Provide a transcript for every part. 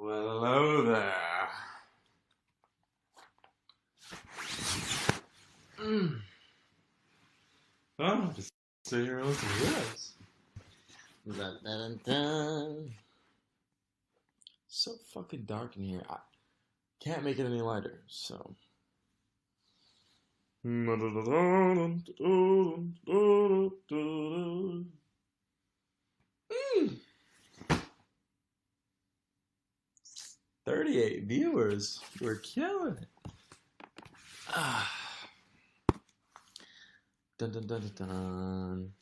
Well, hello there. Oh, just sit here and listen to this. Dun, dun, dun. So fucking dark in here. I can't make it any lighter, so. 38 viewers. We're killing it. Dun dun dun dun dun.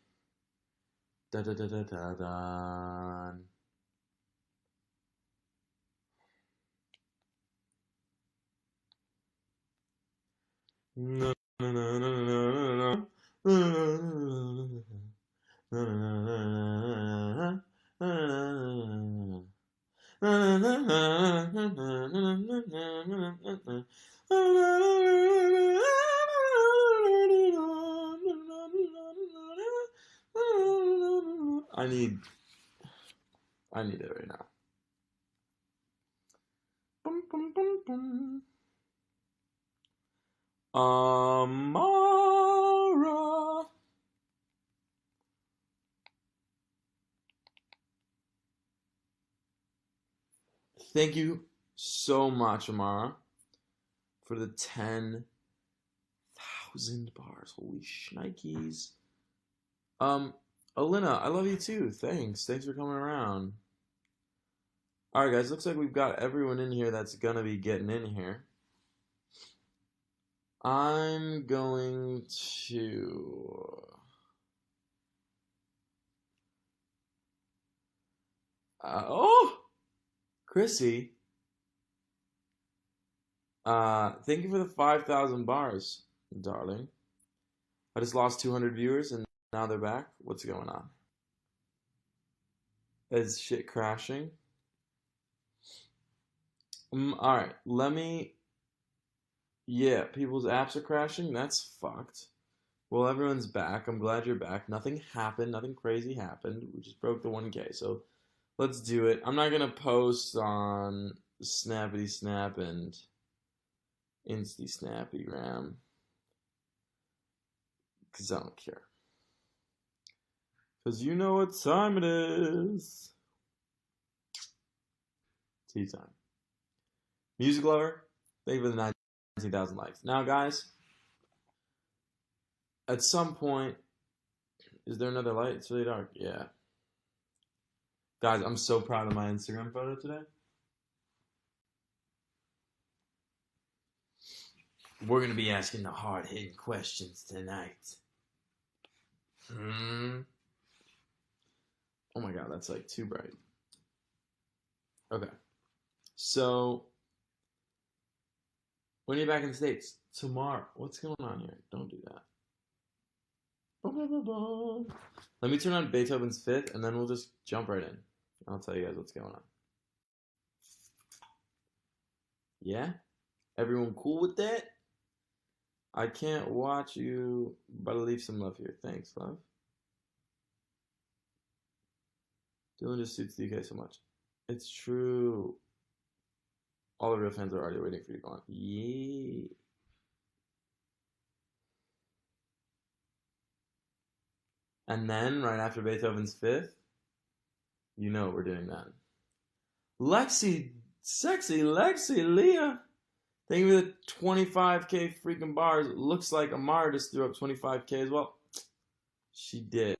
Dun dun dun dun dun dun. No, no, no, no, no, no, I need it right now. Bum, bum, bum, bum. Amara. Thank you so much, Amara, for the 10,000 bars. Holy shnikes. Alina, I love you too. Thanks for coming around. Alright, guys, looks like we've got everyone in here that's gonna be getting in here. I'm going to... Chrissy. Thank you for the 5,000 bars, darling. I just lost 200 viewers and now they're back. What's going on? Is shit crashing? Alright, let me... Yeah, people's apps are crashing. That's fucked. Well, everyone's back. I'm glad you're back. Nothing happened. Nothing crazy happened. We just broke the 1K. So let's do it. I'm not going to post on Snappity Snap and Insty Snappygram because I don't care. Because you know what time it is. Tea time. Music lover, thank you for the 19,000 likes. Now, guys, at some point, is there another light? It's really dark. Yeah. Guys, I'm so proud of my Instagram photo today. We're going to be asking the hard-hitting questions tonight. Oh my god, that's like too bright. Okay. So, when are you back in the States? Tomorrow. What's going on here? Don't do that. Let me turn on Beethoven's Fifth, and then we'll just jump right in. I'll tell you guys what's going on. Yeah? Everyone cool with that? I can't watch you, but I'll leave some love here. Thanks, love. Dylan just suits the UK so much. It's true. All the real fans are already waiting for you to go on. Yeah. And then, right after Beethoven's Fifth, you know we're doing that. Lexi, sexy Lexi, Leah. Thank you for the 25K freaking bars. It looks like Amara just threw up 25K as well. She did.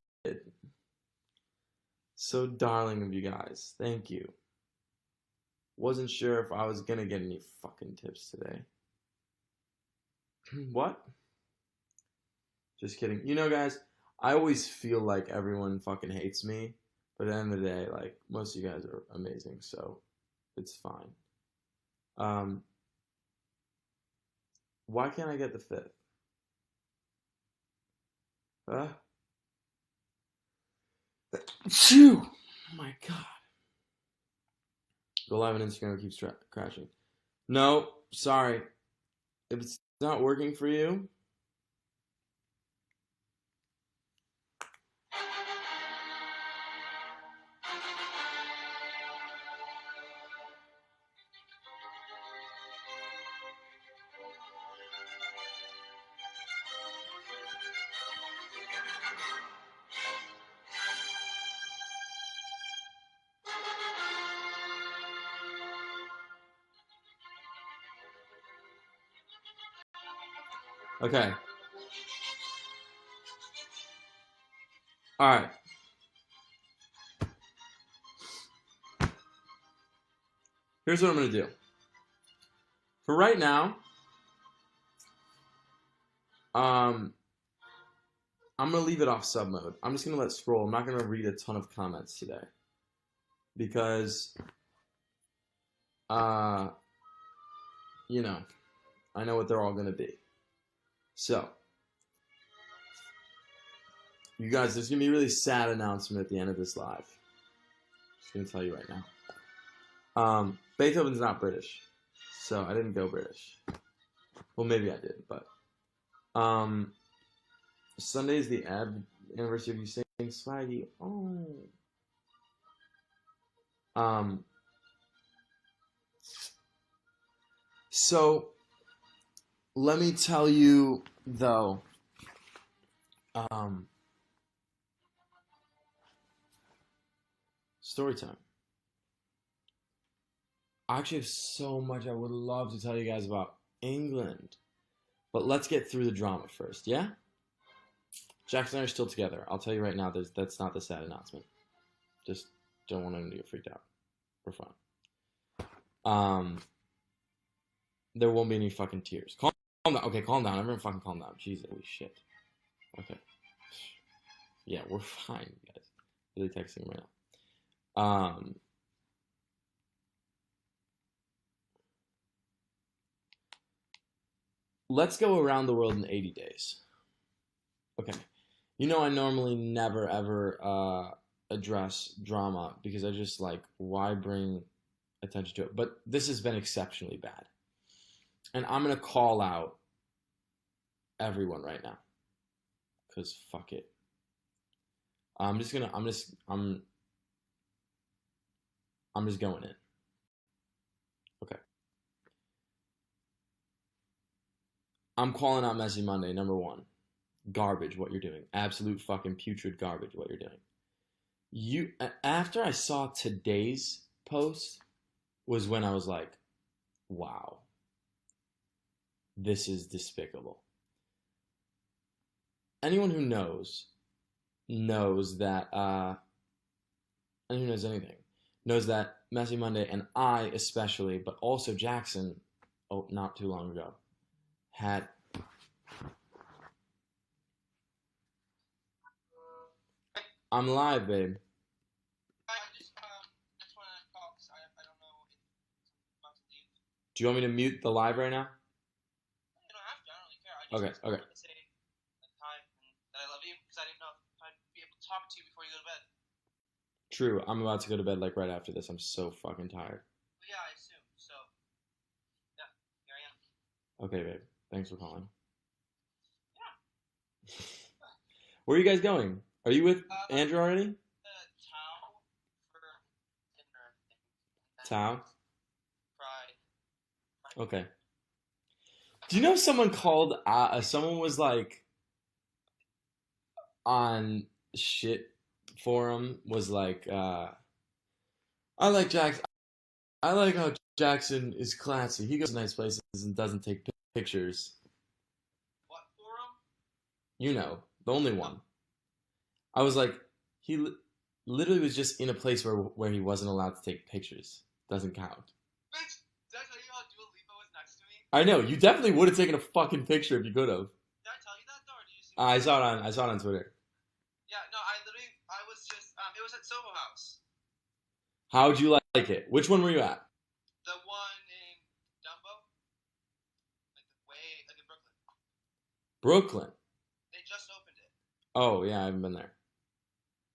So darling of you guys. Thank you. Wasn't sure if I was gonna get any fucking tips today. What? Just kidding. You know, guys, I always feel like everyone fucking hates me. But at the end of the day, like, most of you guys are amazing, so it's fine. Why can't I get the Fifth? Phew! Oh my god. Go live on Instagram, it keeps crashing. No, sorry. If it's not working for you, Okay. All right. Here's what I'm gonna do. For right now, um, I'm gonna leave it off sub mode. I'm just gonna let it scroll. I'm not gonna read a ton of comments today because, uh, you know, I know what they're all gonna be. So, you guys, there's gonna be a really sad announcement at the end of this live. Just gonna tell you right now. Beethoven's not British, so I didn't go British. Well, maybe I did, but Sunday is the anniversary of you saying Swaggy. Oh. So let me tell you though, story time. I actually have so much I would love to tell you guys about England. But let's get through the drama first, yeah? Jackson and I are still together. I'll tell you right now, that's not the sad announcement. Just don't want him to get freaked out. We're fine. There won't be any fucking tears. Calm down. Okay, calm down. Everyone fucking calm down. Jesus, holy shit. Okay. Yeah, we're fine, guys. Really texting him right now. Let's go around the world in 80 days. Okay. You know I normally never ever address drama because I just like, why bring attention to it? But this has been exceptionally bad. And I'm going to call out everyone right now. Because fuck it. I'm just going in. Okay. I'm calling out Messy Monday, number one. Garbage, what you're doing. Absolute fucking putrid garbage, what you're doing. After I saw today's post was when I was like, wow. This is despicable. Anyone who knows that, anyone who knows anything, knows that Messy Monday and I especially, but also Jackson, not too long ago, had... I'm live, babe. I just want to call because I don't know if I'm about to leave. Do you want me to mute the live right now? You don't have to. I don't really care. I just wanted to say like, hi and that I love you because I didn't know if I'd be able to talk to you before you go to bed. True. I'm about to go to bed like right after this. I'm so fucking tired. Well, yeah, I assume. So, yeah, here I am. Okay, babe. Thanks for calling. Yeah. Where are you guys going? Are you with Andrew already? Tao for dinner. Tao? Fried. Okay. Do you know someone called, someone was like, on shit forum, was like, I like Jackson. I like how Jackson is classy. He goes to nice places and doesn't take pictures. What forum? You know, the only one. I was like, he literally was just in a place where he wasn't allowed to take pictures. Doesn't count. Bitch, did I tell you how Dua Lipa was next to me? I know, you definitely would have taken a fucking picture if you could have. Did I tell you that though, or did you see I saw it on Twitter. Yeah, no, I was just, it was at Soho House. How'd you like it? Which one were you at? The one in Dumbo. Like in Brooklyn. Brooklyn? They just opened it. Oh, yeah, I haven't been there.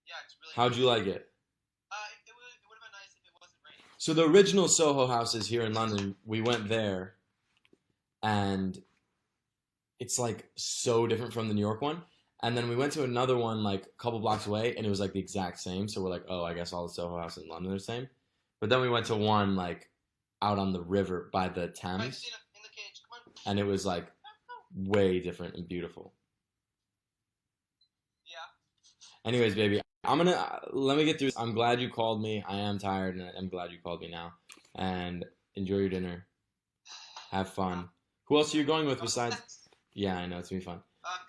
Yeah, it's really How'd you like it? It would have been nice if it wasn't raining. So the original Soho House is here in London. We went there, and it's like so different from the New York one. And then we went to another one like a couple blocks away, and it was like the exact same. So we're like, oh, I guess all the Soho Houses in London are the same. But then we went to one like out on the river by the Thames, in the cage. Come on. And it was like way different and beautiful. Yeah. Anyways, baby, let me get through this. I'm glad you called me. I am tired, and I'm glad you called me now. And enjoy your dinner. Have fun. Who else are you going with besides? Yeah, I know it's gonna be fun.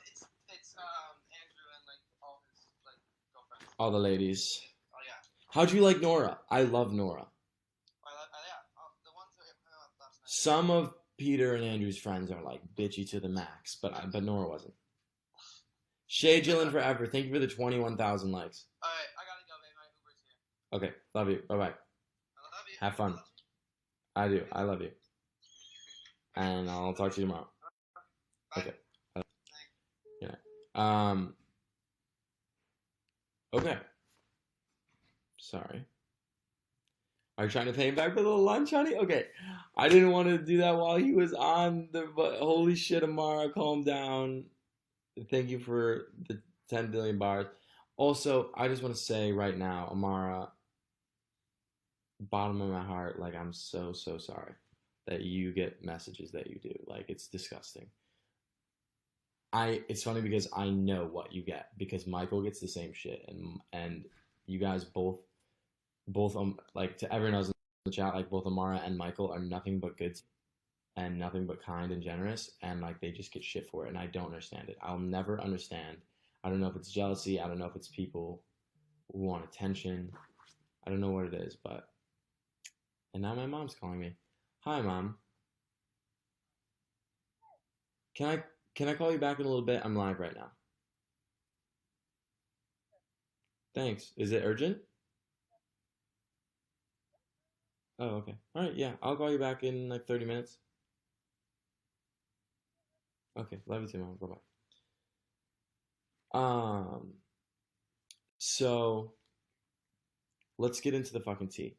It's Andrew and like all his like girlfriends. All the ladies. Oh yeah. How'd you like Nora? I love Nora. Yeah. The ones that last night. Some of Peter and Andrew's friends are like bitchy to the max, but Nora wasn't. Shay Gillen forever. Thank you for the 21,000 likes. All right, I gotta go, babe. My Uber's here. Okay, love you. Bye bye. I love you. Have fun. I do. I love you. And I'll talk to you tomorrow. Bye. Okay. Yeah. Okay. Sorry. Are you trying to pay him back for the lunch, honey? Okay. I didn't want to do that while he was on the. But holy shit, Amara, calm down. Thank you for the 10 billion bars. Also, I just want to say right now, Amara, bottom of my heart, like I'm so sorry that you get messages that you do. Like it's disgusting. It's funny because I know what you get because Michael gets the same shit and you guys both like to everyone else in the chat, like both Amara and Michael are nothing but good and nothing but kind and generous, and like they just get shit for it, and I don't understand it. I'll never understand. I don't know if it's jealousy. I don't know if it's people who want attention. I don't know what it is, but and now my mom's calling me. Hi, mom. Can I call you back in a little bit? I'm live right now. Thanks. Is it urgent? Oh, okay. All right. Yeah, I'll call you back in like 30 minutes. Okay. Love you too, mom. Bye bye. So let's get into the fucking tea.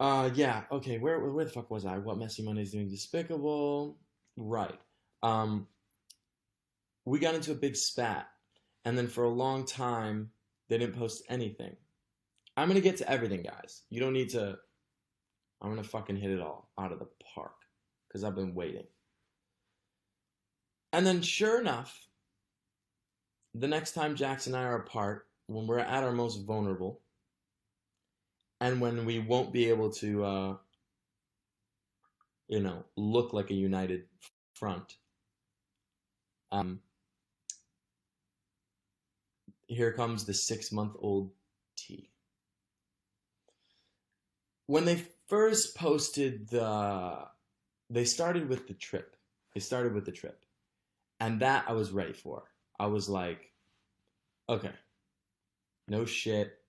Yeah. Okay. Where the fuck was I? What Messy Monday's doing despicable? Right. Um, we got into a big spat, and then for a long time they didn't post anything. I'm gonna get to everything, guys. You don't need to. I'm gonna fucking hit it all out of the park because I've been waiting. And then, sure enough, the next time Jax and I are apart, when we're at our most vulnerable, and when we won't be able to, look like a united front, here comes the 6-month-old T. When they first posted they started with the trip. And that I was ready for. I was like, okay, no shit.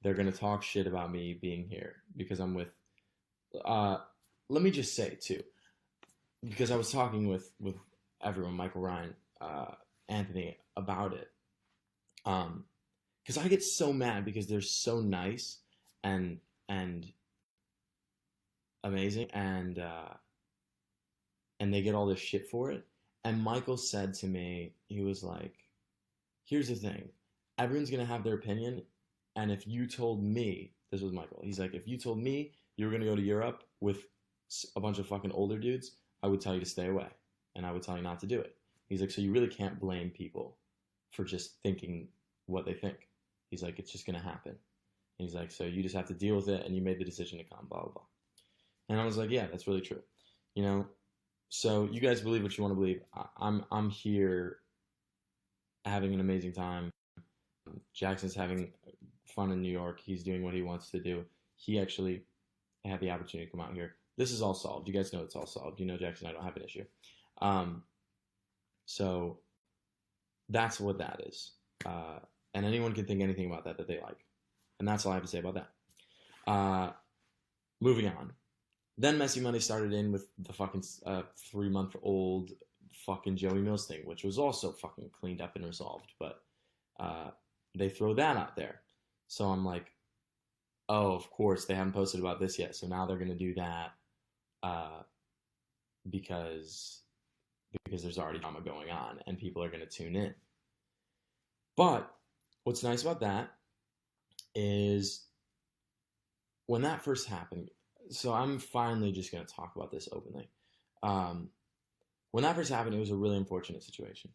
They're going to talk shit about me being here because I'm with, let me just say too, because I was talking with everyone, Michael Ryan, Anthony, about it. Because I get so mad because they're so nice and amazing and they get all this shit for it. And Michael said to me, he was like, here's the thing, everyone's gonna have their opinion, and if you told me, this was Michael, he's like, if you told me you were gonna go to Europe with a bunch of fucking older dudes, I would tell you to stay away, and I would tell you not to do it. He's like, so you really can't blame people for just thinking what they think. He's like, it's just gonna happen. And he's like, so you just have to deal with it, and you made the decision to come, blah blah blah. And I was like, yeah, that's really true. So you guys believe what you want to believe. I'm here having an amazing time. Jackson's having fun in New York. He's doing what he wants to do. He actually had the opportunity to come out here. This is all solved. You guys know it's all solved. You know Jackson and I don't have an issue. So that's what that is. And anyone can think anything about that they like. And that's all I have to say about that. Moving on. Then Messy Monday started in with the fucking 3-month-old fucking Joey Mills thing, which was also fucking cleaned up and resolved. But they throw that out there. So I'm like, oh, of course, they haven't posted about this yet. So now they're going to do that because there's already drama going on and people are going to tune in. But what's nice about that is when that first happened, so I'm finally just going to talk about this openly. When that first happened, it was a really unfortunate situation.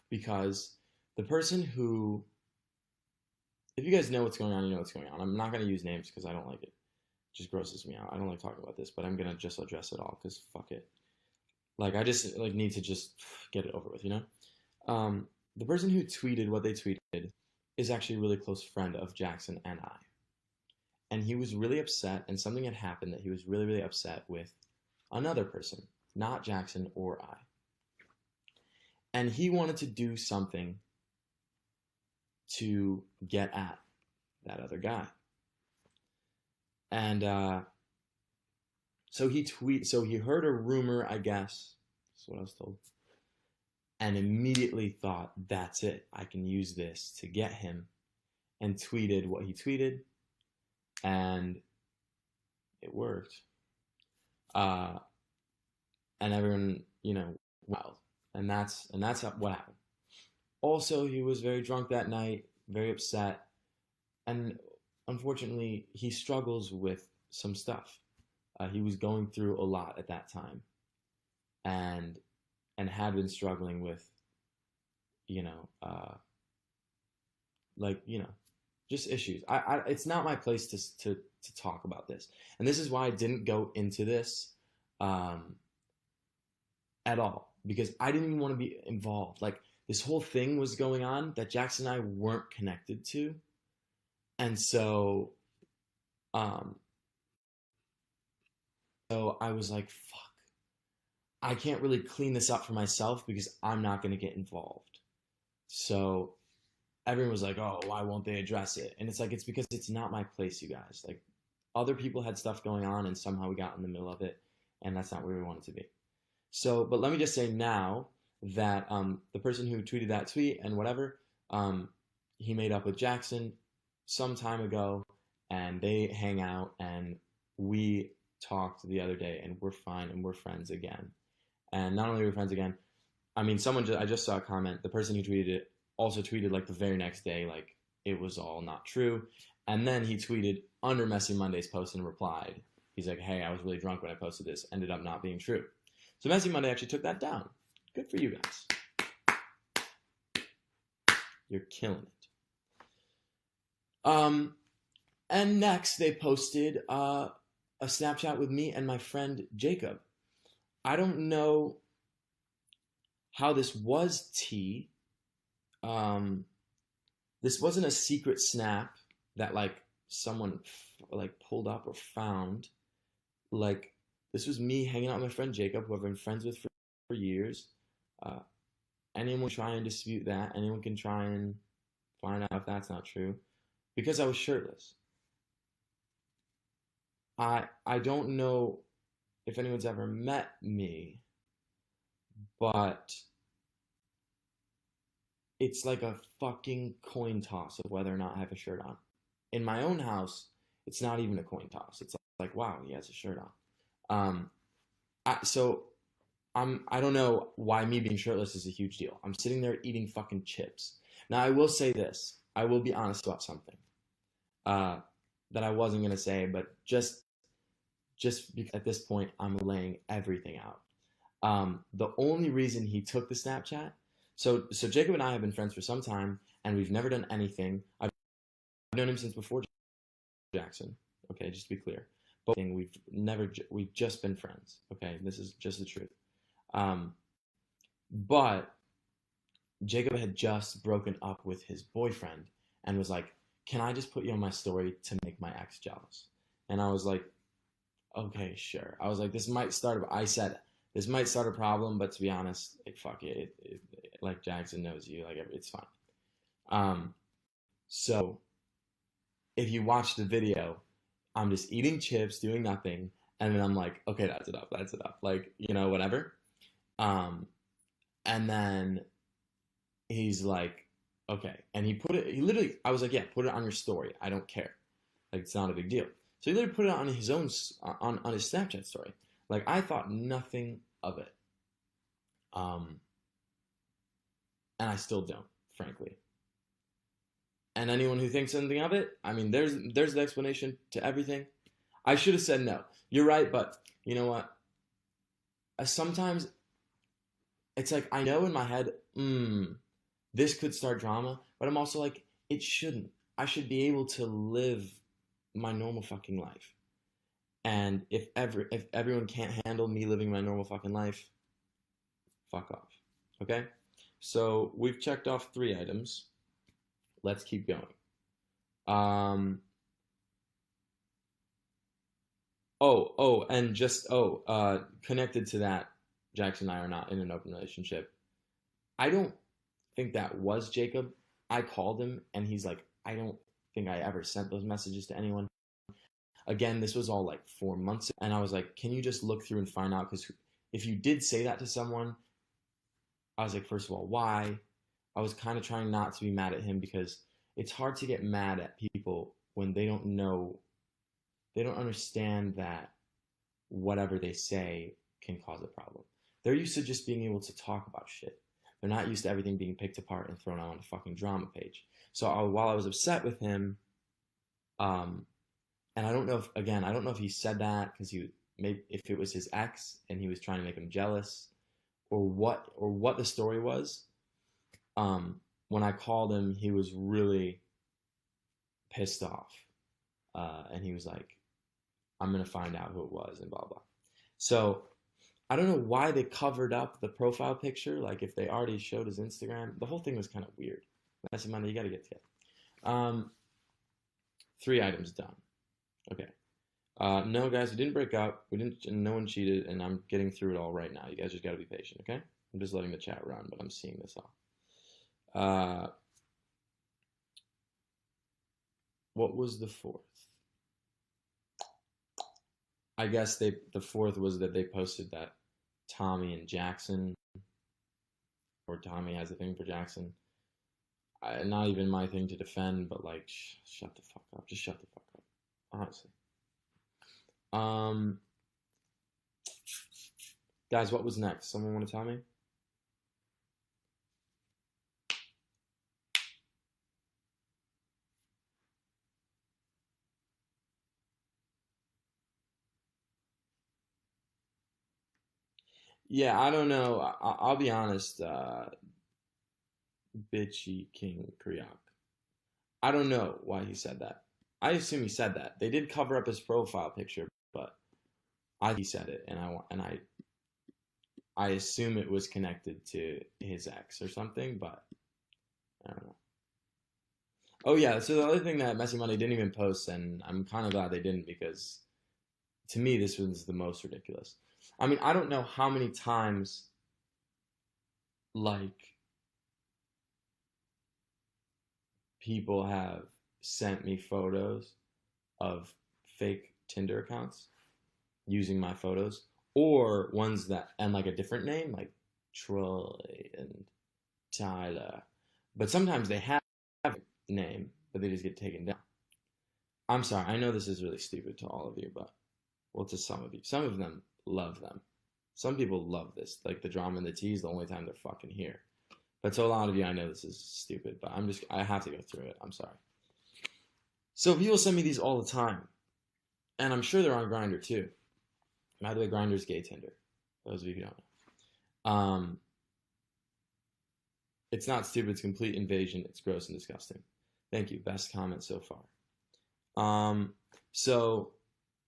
Because the person who, if you guys know what's going on, you know what's going on. I'm not going to use names because I don't like it. just grosses me out. I don't like talking about this, but I'm gonna just address it all because fuck it. Like I just like need to just get it over with, you know? The person who tweeted what they tweeted is actually a really close friend of Jackson and I. And he was really upset, and something had happened that he was really, really upset with another person, not Jackson or I. And he wanted to do something to get at that other guy. And so he heard a rumor, I guess. That's what I was told. And immediately thought, that's it. I can use this to get him. And tweeted what he tweeted. And it worked. And everyone, wild. And that's what happened. Also, he was very drunk that night, very upset. And unfortunately, he struggles with some stuff. He was going through a lot at that time. And had been struggling with, just issues. It's not my place to talk about this, and this is why I didn't go into this at all, because I didn't even want to be involved. Like this whole thing was going on that Jackson and I weren't connected to, and so I was like, fuck. I can't really clean this up for myself because I'm not going to get involved. So everyone was like, oh, why won't they address it? And it's like, it's because it's not my place, you guys. Like other people had stuff going on and somehow we got in the middle of it, and that's not where we wanted to be. So, but let me just say now that the person who tweeted that tweet and whatever, he made up with Jackson some time ago, and they hang out, and we talked the other day, and we're fine, and we're friends again. And not only are we friends again, I mean, I just saw a comment. The person who tweeted it also tweeted like the very next day, like it was all not true. And then he tweeted under Messy Monday's post and replied. He's like, hey, I was really drunk when I posted this. Ended up not being true. So Messy Monday actually took that down. Good for you guys. You're killing it. And next they posted a Snapchat with me and my friend Jacob. I don't know how this was tea. This wasn't a secret snap that like someone like pulled up or found. Like this was me hanging out with my friend Jacob, who I've been friends with for years. Anyone can try and dispute that. Anyone can try and find out if that's not true. Because I was shirtless. I don't know if anyone's ever met me, but it's like a fucking coin toss of whether or not I have a shirt on. In my own house, it's not even a coin toss. It's like, wow, he has a shirt on. I don't know why me being shirtless is a huge deal. I'm sitting there eating fucking chips. Now, I will say this. I will be honest about something that I wasn't going to say, but just because at this point, I'm laying everything out. The only reason he took the Snapchat, so Jacob and I have been friends for some time, and we've never done anything. I've known him since before Jackson. Okay, just to be clear. But we've just been friends. Okay, this is just the truth. But Jacob had just broken up with his boyfriend and was like, can I just put you on my story to make my ex jealous? And I was like, okay, sure. I was like, this might start a problem, but to be honest, like, fuck it. Like Jackson knows you, like it's fine. So if you watch the video, I'm just eating chips, doing nothing, and then I'm like, okay, that's enough. Like, whatever. And then he's like, okay. And I was like, yeah, put it on your story. I don't care. Like, it's not a big deal. So he literally put it on his own, on his Snapchat story. Like, I thought nothing of it. And I still don't, frankly. And anyone who thinks anything of it, I mean, there's an explanation to everything. I should have said no. You're right, but you know what? Sometimes it's like I know in my head, this could start drama, but I'm also like, it shouldn't. I should be able to live my normal fucking life. And if everyone can't handle me living my normal fucking life, fuck off. Okay? So we've checked off 3 items. Let's keep going. Um, and just connected to that, Jackson and I are not in an open relationship. I don't think that was Jacob. I called him and he's like, I don't think I ever sent those messages to anyone. Again, this was all like 4 months ago, and I was like, can you just look through and find out? Because if you did say that to someone, I was like, first of all, why? I was kind of trying not to be mad at him because it's hard to get mad at people when they don't know, they don't understand that whatever they say can cause a problem. They're used to just being able to talk about shit. They're not used to everything being picked apart and thrown out on a fucking drama page. So while I was upset with him, um, and I don't know if he said that because he maybe if it was his ex and he was trying to make him jealous, or what the story was. When I called him, he was really pissed off, and he was like, "I'm gonna find out who it was," and blah blah. So I don't know why they covered up the profile picture. Like if they already showed his Instagram, the whole thing was kind of weird. That's Monday. You got to get together. Um, 3 items done. Okay. No, guys, we didn't break up. We didn't. No one cheated, and I'm getting through it all right now. You guys just got to be patient, okay? I'm just letting the chat run, but I'm seeing this all. What was the fourth? I guess the fourth was that they posted that Tommy and Jackson, or Tommy has a thing for Jackson. Not even my thing to defend, but like, shut the fuck up. Just shut the fuck up, honestly. Um, Guys, what was next? Someone want to tell me? Yeah, I don't know. I'll be honest, Bitchy King Kriok. I don't know why he said that. I assume he said that. They did cover up his profile picture, but he said it, and I assume it was connected to his ex or something, but I don't know. Oh yeah, so the other thing that Messy Monday didn't even post, and I'm kind of glad they didn't because to me this was the most ridiculous. I mean, I don't know how many times like people have sent me photos of fake Tinder accounts using my photos, or ones that and like a different name like Troy and Tyler, but sometimes they have a name but they just get taken down. I'm sorry, I know this is really stupid to all of you, but well, to some of you, some of them love them. Some people love this, like the drama and the tea is the only time they're fucking here. But to a lot of you, I know this is stupid, but I have to go through it. I'm sorry. So people send me these all the time, and I'm sure they're on Grindr too. By the way, Grindr's gay Tinder. Those of you who don't know. It's not stupid. It's complete invasion. It's gross and disgusting. Thank you. Best comment so far. Um, so,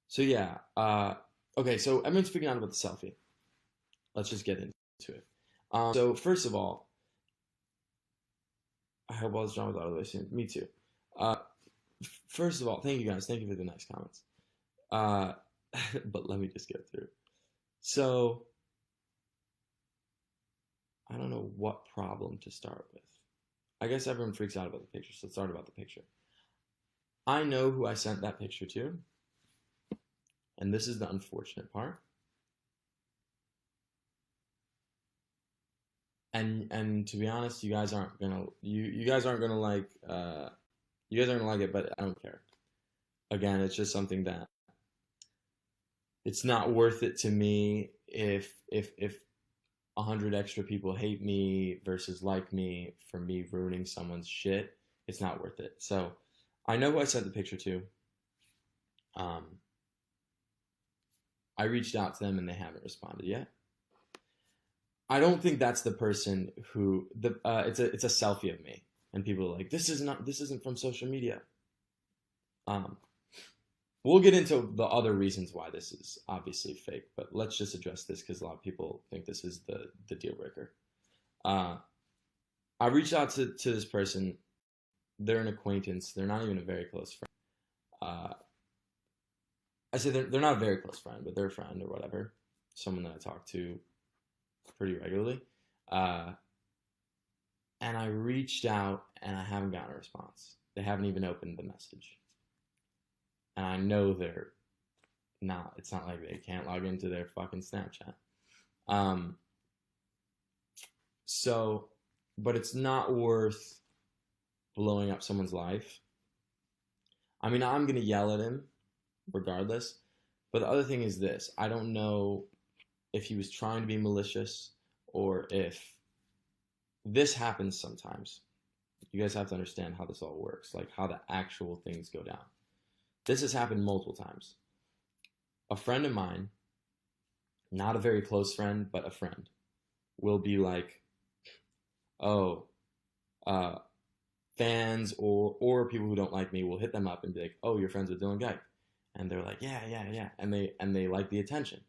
so yeah. Okay. So everyone's freaking out about the selfie. Let's just get into it. So first of all, I hope all this drama's out of the way soon. Me too. Uh, First of all, thank you guys. Thank you for the nice comments. Uh, but let me just get through. So I don't know what problem to start with. I guess everyone freaks out about the picture, so let's start about the picture. I know who I sent that picture to, and this is the unfortunate part. And to be honest, you guys aren't gonna you guys aren't gonna like you guys aren't gonna like it, but I don't care. Again, it's just something that it's not worth it to me if 100 extra people hate me versus like me for me ruining someone's shit. It's not worth it. So I know who I sent the picture to. Um, I reached out to them and they haven't responded yet. I don't think that's the person who it's a selfie of me, and people are like, this isn't from social media. Um, we'll get into the other reasons why this is obviously fake, but let's just address this because a lot of people think this is the deal breaker. Uh, I reached out to this person. They're an acquaintance. They're not even a very close friend. Uh, I say they're not a very close friend, but they're a friend or whatever. Someone that I talk to pretty regularly. Uh, and I reached out and I haven't gotten a response. They haven't even opened the message. And I know they're not, it's not like they can't log into their fucking Snapchat. Um, so, but it's not worth blowing up someone's life. I mean, I'm going to yell at him regardless. But the other thing is this, I don't know if he was trying to be malicious or if this happens sometimes. You guys have to understand how this all works, like how the actual things go down. This has happened multiple times. A friend of mine, not a very close friend, but a friend, will be like, oh, fans or people who don't like me will hit them up and be like, oh, you're friends with Dylan Geick. And they're like, yeah, yeah, yeah. And they like the attention.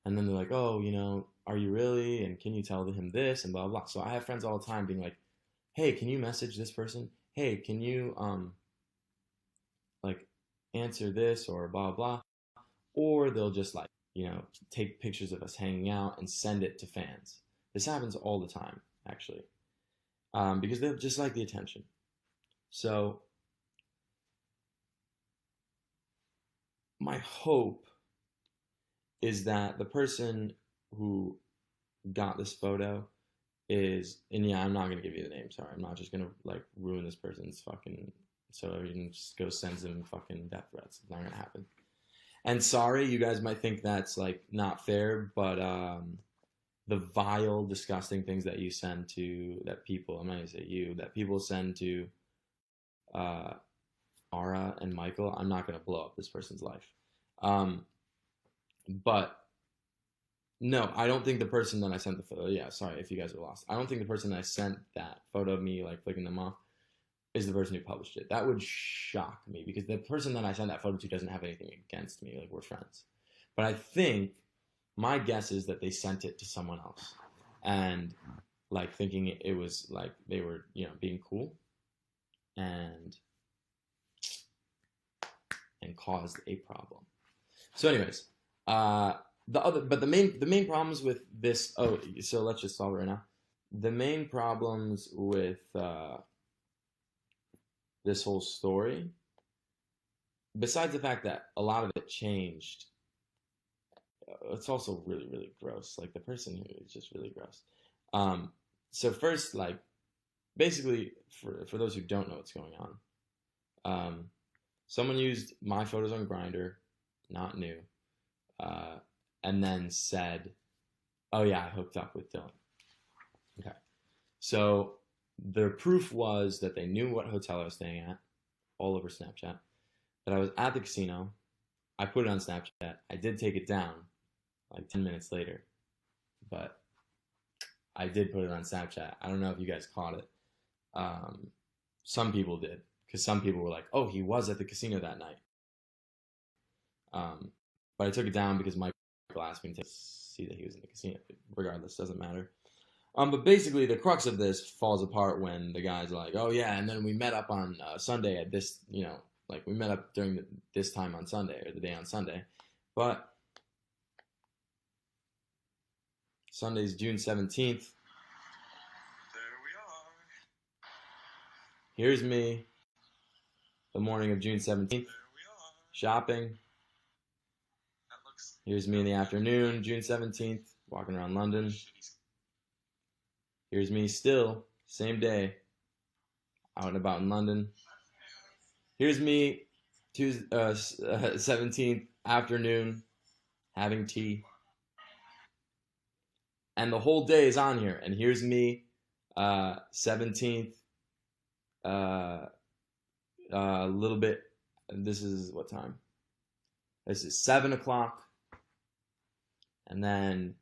And then they're like, oh, are you really? And can you tell him this? And blah, blah, blah. So I have friends all the time being like, hey, can you message this person? Hey, can you, like, answer this or blah, blah. Or they'll just, like, take pictures of us hanging out and send it to fans. This happens all the time, actually, because they just like the attention. So my hope is that the person who got this photo is, and yeah, I'm not gonna give you the name. Sorry, I'm not just gonna like ruin this person's fucking. So you can just go send them fucking death threats. It's not gonna happen. And sorry, you guys might think that's like not fair, but the vile, disgusting things that you send to that people, I'm not gonna say you, that people send to uh, Mara and Michael, I'm not gonna blow up this person's life. But no, I don't think the person that I sent the photo, yeah, sorry if you guys are lost. I don't think the person that I sent that photo of me like flicking them off is the person who published it. That would shock me because the person that I sent that photo to doesn't have anything against me. Like, we're friends. But I think my guess is that they sent it to someone else and like thinking it was like they were, being cool and caused a problem. So anyways, the main problems with this, oh, so let's just solve it right now. The main problems with this whole story, besides the fact that a lot of it changed, it's also really, really gross. Like, the person who is just really gross. So first, like, basically, for those who don't know what's going on, someone used my photos on Grindr, not new, and then said, oh yeah, I hooked up with Dylan. Okay. So their proof was that they knew what hotel I was staying at, all over Snapchat, that I was at the casino. I put it on Snapchat. I did take it down like 10 minutes later, but I did put it on Snapchat. I don't know if you guys caught it. Some people did, because some people were like, oh, he was at the casino that night. But I took it down because Michael asked me to see that he was in the casino. Regardless, doesn't matter. But basically, the crux of this falls apart when the guy's like, oh yeah, and then we met up on Sunday at this, like we met up during this time on Sunday, or the day on Sunday. But Sunday's June 17th. There we are. Here's me, the morning of June 17th, There we are. shopping. Here's me in the afternoon, June 17th, walking around London. Here's me still, same day, out and about in London. Here's me, Tuesday, 17th afternoon, having tea. And the whole day is on here. And here's me, 17th, a little bit, this is what time? This is 7 o'clock. And then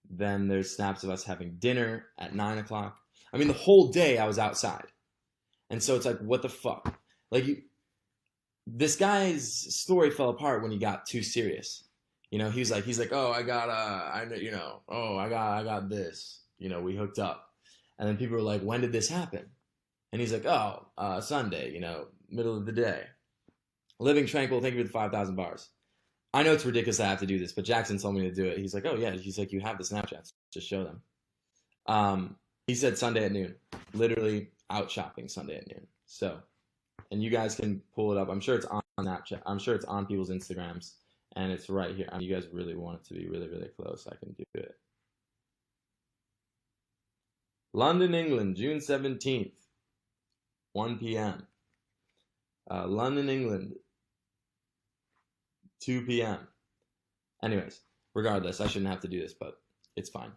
there's snaps of us having dinner at 9 o'clock. I mean, the whole day I was outside. And so it's like, what the fuck? Like, this guy's story fell apart when he got too serious. You know, he's like, oh, I got, oh, I got this. You know, we hooked up, and then people were like, when did this happen? And he's like, oh, Sunday. You know, middle of the day. Living tranquil. Thank you for the 5,000 bars. I know it's ridiculous I have to do this, but Jackson told me to do it. He's like, oh yeah. He's like, you have the Snapchats. Just show them. He said Sunday at noon. Literally out shopping Sunday at noon. So, and you guys can pull it up. I'm sure it's on Snapchat. I'm sure it's on people's Instagrams, and it's right here. I mean, you guys really want it to be really, really close. I can do it. London, England, June 17th, 1 p.m. London, England, 2 p.m. Anyways, regardless, I shouldn't have to do this, but it's fine.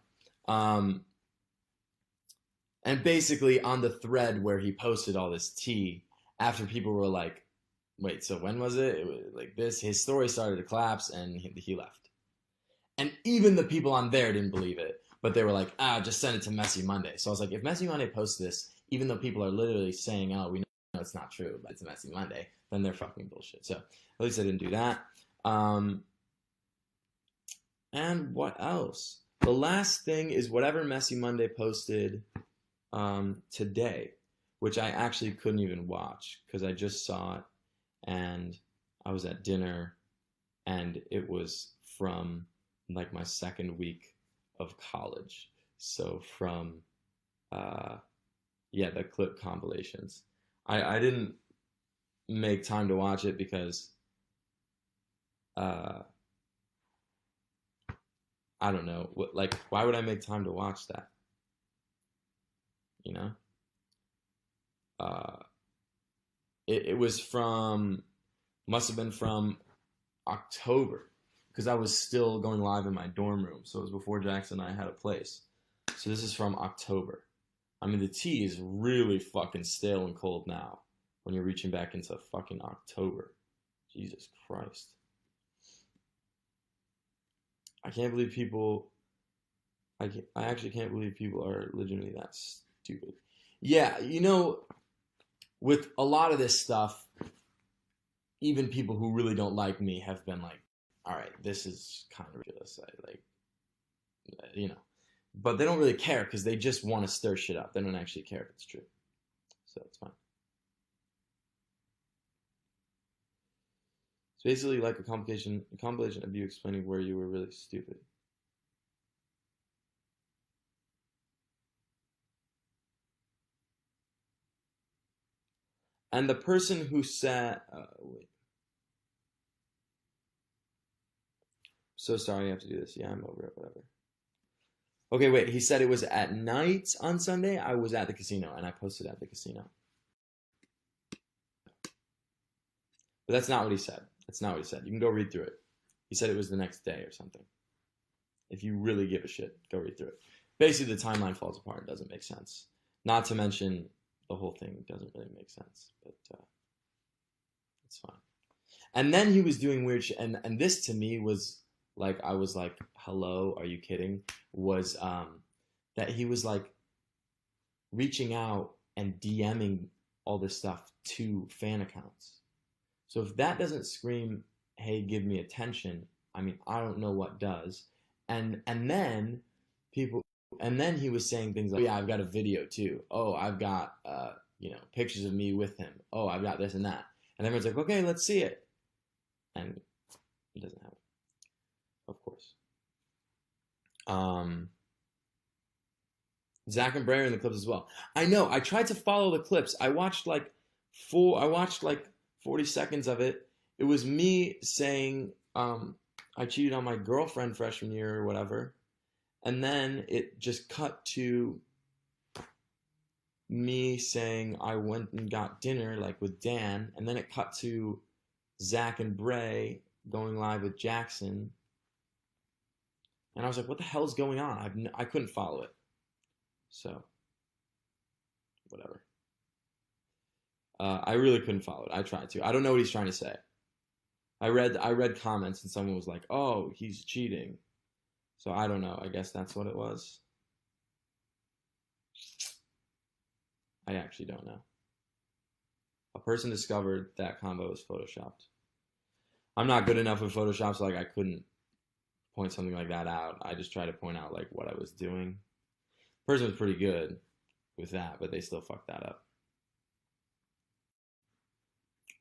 And basically on the thread where he posted all this tea, after people were like, wait, so when was it? It was like this. His story started to collapse and he left. And even the people on there didn't believe it, but they were like, just send it to Messy Monday. So I was like, if Messy Monday posts this, even though people are literally saying, oh, we know it's not true, but it's a Messy Monday, then they're fucking bullshit. So at least I didn't do that. And what else? The last thing is whatever Messy Monday posted today, which I actually couldn't even watch because I just saw it and I was at dinner and it was from like my second week of college. So from, the clip compilations. I didn't make time to watch it because I don't know. Like, why would I make time to watch that? You know? It was must have been from October, because I was still going live in my dorm room. So it was before Jackson and I had a place. So this is from October. I mean, the tea is really fucking stale and cold now when you're reaching back into fucking October. Jesus Christ. I can't believe people. I actually can't believe people are legitimately that stupid. Yeah, you know, with a lot of this stuff, even people who really don't like me have been like, all right, this is kind of ridiculous. You know, but they don't really care because they just want to stir shit up. They don't actually care if it's true. So it's fine. It's basically like a compilation of you explaining where you were really stupid. And the person who said, wait. So sorry I have to do this. Yeah, I'm over it, whatever. Okay, wait, he said it was at night on Sunday. I was at the casino, and I posted at the casino. But that's not what he said. That's not what he said. You can go read through it. He said it was the next day or something. If you really give a shit, go read through it. Basically, the timeline falls apart. It doesn't make sense. Not to mention, the whole thing doesn't really make sense. But it's fine. And then he was doing weird shit. And this, to me, was like, I was like, hello, are you kidding? Was that he was like reaching out and DMing all this stuff to fan accounts. So if that doesn't scream, hey, give me attention, I mean, I don't know what does. And then people, and then he was saying things like, oh, yeah, I've got a video too. Oh, I've got, pictures of me with him. Oh, I've got this and that. And everyone's like, okay, let's see it. And it doesn't happen, of course. Zach and Bray are in the clips as well. I know. I tried to follow the clips. I watched like 40 seconds of it. It was me saying I cheated on my girlfriend freshman year or whatever. And then it just cut to me saying I went and got dinner like with Dan. And then it cut to Zach and Bray going live with Jackson. And I was like, what the hell is going on? I couldn't follow it. So, whatever. I really couldn't follow it. I tried to. I don't know what he's trying to say. I read comments and someone was like, oh, he's cheating. So I don't know. I guess that's what it was. I actually don't know. A person discovered that combo was photoshopped. I'm not good enough with Photoshop, so like I couldn't point something like that out. I just tried to point out like what I was doing. The person was pretty good with that, but they still fucked that up.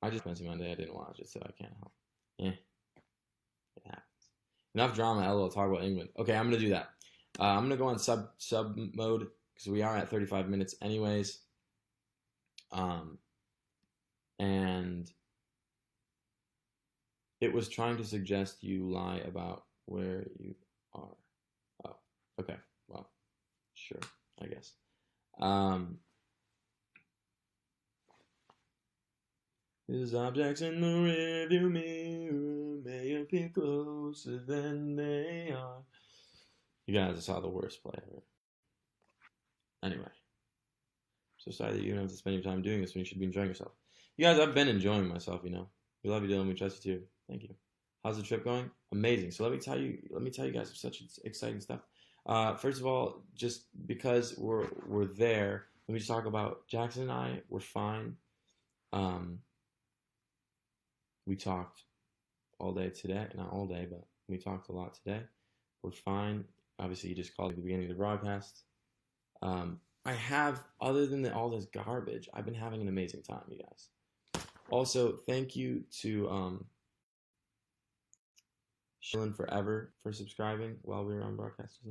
I just spent Monday. I didn't watch it, so I can't help. Yeah, it happens. Enough drama. LOL. Talk about England. Okay, I'm gonna do that. I'm gonna go on sub mode because we are at 35 minutes anyways. And it was trying to suggest you lie about where you are. Oh, okay. Well, sure, I guess. His objects in the rearview mirror may appear closer than they are. You guys saw the worst play ever. Anyway, so sorry that you don't have to spend your time doing this when you should be enjoying yourself. You guys, I've been enjoying myself. We love you, Dylan. We trust you too. Thank you. How's the trip going? Amazing. So let me tell you guys such exciting stuff. First of all, just because we're there, let me just talk about Jackson and I. We're fine. We talked all day today. Not all day, but we talked a lot today. We're fine. Obviously, you just called at the beginning of the broadcast. I have, other than all this garbage, I've been having an amazing time, you guys. Also, thank you to Shillin Forever for subscribing while we were on broadcast just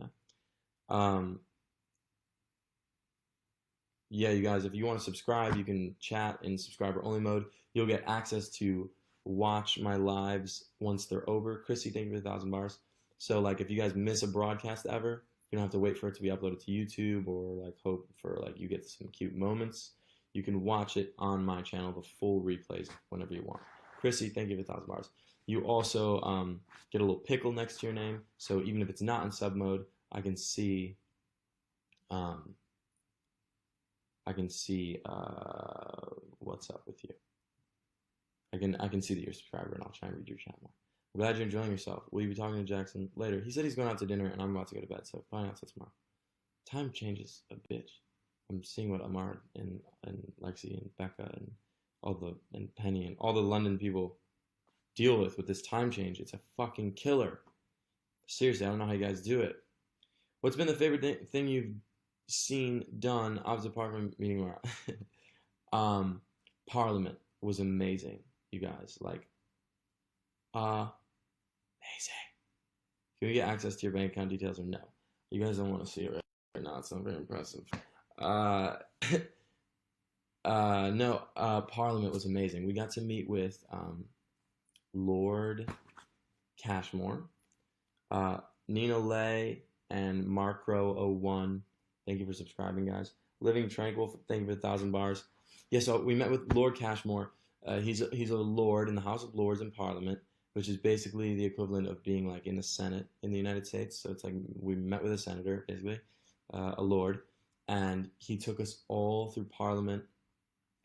now. Yeah, you guys, if you want to subscribe, you can chat in subscriber only mode. You'll get access to watch my lives once they're over. Chrissy, thank you for 1,000 bars. So, like, if you guys miss a broadcast ever, you don't have to wait for it to be uploaded to YouTube or like hope for like you get some cute moments. You can watch it on my channel, the full replays whenever you want. Chrissy, thank you for 1,000 bars. You also get a little pickle next to your name, so even if it's not in sub mode, I can see what's up with you. I can see that you're a subscriber, and I'll try and read your chat more. I'm glad you're enjoying yourself. Will you be talking to Jackson later? He said he's going out to dinner, and I'm about to go to bed, so probably not till tomorrow. Time changes a bitch. I'm seeing what Amar and Lexi and Becca and Penny and all the London people deal with this time change. It's a fucking killer. Seriously, I don't know how you guys do it. What's been the favorite thing you've seen done opposite Parliament meeting where Parliament was amazing, you guys. Like, amazing. Can we get access to your bank account details or no? You guys don't want to see it right now. It's not very impressive. No, Parliament was amazing. We got to meet with Lord Cashmore, Nina Lay, and Markro01. Thank you for subscribing, guys. Living Tranquil, thank you for 1,000 bars. Yeah, so we met with Lord Cashmore. He's a lord in the House of Lords in Parliament, which is basically the equivalent of being like in the Senate in the United States. So it's like we met with a senator, basically, a lord, and he took us all through Parliament.